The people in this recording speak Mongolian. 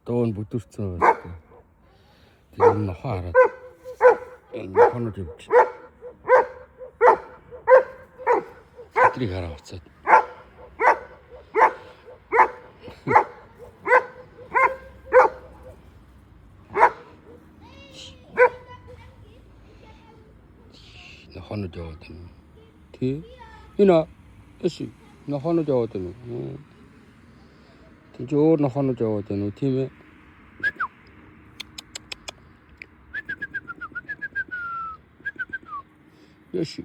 Доон бүдүрцэн байна. Тэр нохоо хараад. Нохонод явж. Тэдрийг хараа уцаад. Нохонод яваад байна. Тий. Энэ эсэ нохонод яваад байна. Тэг өөр нохонод яваад байна уу тийм ээ. Эсэ